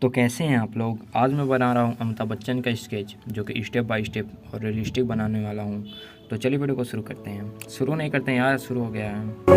तो कैसे हैं आप लोग। आज मैं बना रहा हूँ अमिताभ बच्चन का स्केच, जो कि स्टेप बाय स्टेप और रियलिस्टिक बनाने वाला हूँ। तो चलिए वीडियो को शुरू करते हैं। शुरू नहीं करते हैं यार, शुरू हो गया है।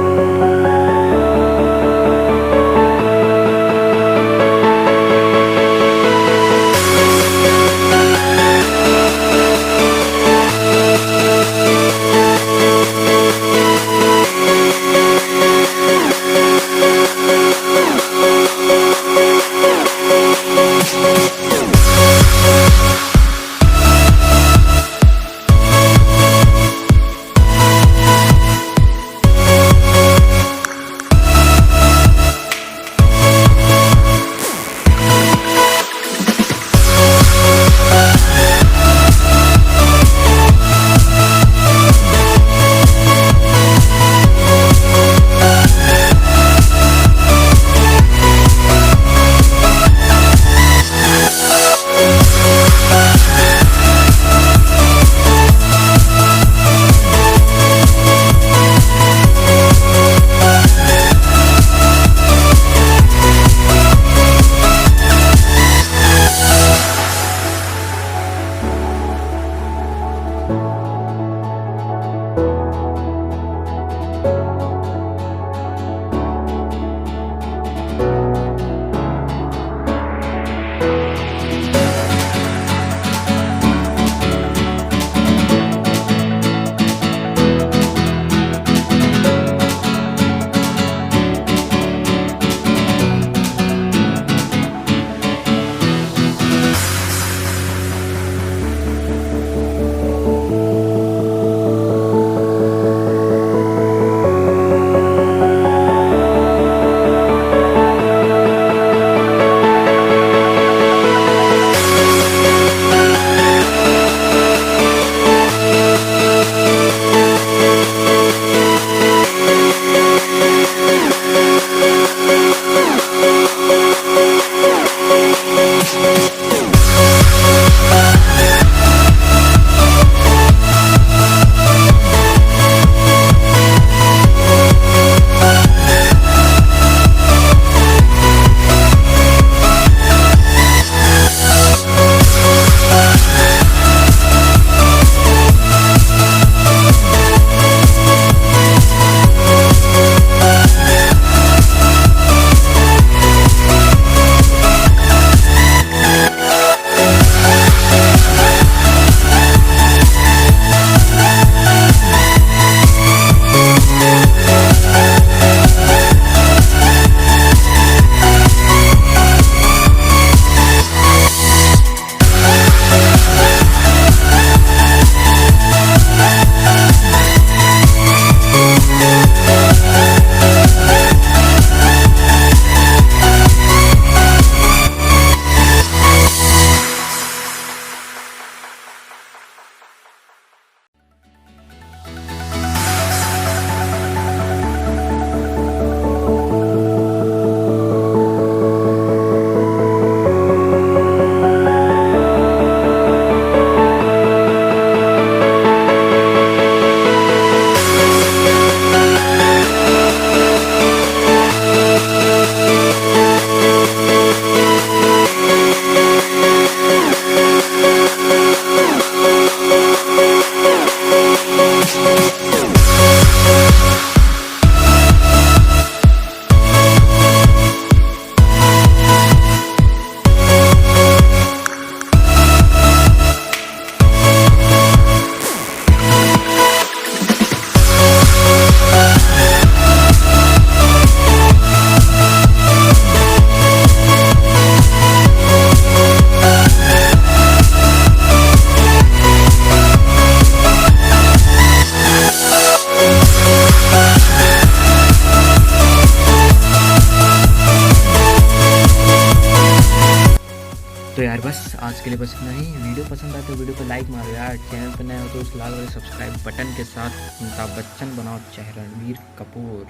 तो यार बस आज के लिए बस इतना ही। वीडियो पसंद आए तो वीडियो को लाइक मारो यार। चैनल पर नए हो तो उस लाल वाले सब्सक्राइब बटन के साथ अमिताभ बच्चन बनाओ चाहे रणवीर कपूर,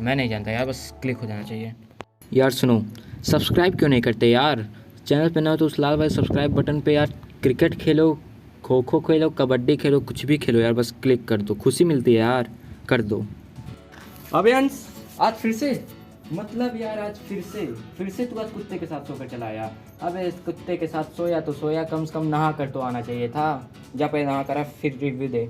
मैं नहीं जानता यार, बस क्लिक हो जाना चाहिए। यार सुनो, सब्सक्राइब क्यों नहीं करते यार। चैनल पर नए हो तो उस लाल वाले सब्सक्राइब बटन पे यार, क्रिकेट खेलो, खो खो खेलो, कबड्डी खेलो, कुछ भी खेलो यार, बस क्लिक कर दो, खुशी मिलती है यार, कर दो। अभियांश आज फिर से मतलब यार आज फिर से तू आज कुत्ते के साथ सोकर चला आया। अबे इस कुत्ते के साथ सोया तो सोया, कम से कम नहा कर तो आना चाहिए था। जा पहले नहा कर आ, फिर रिव्यू दे।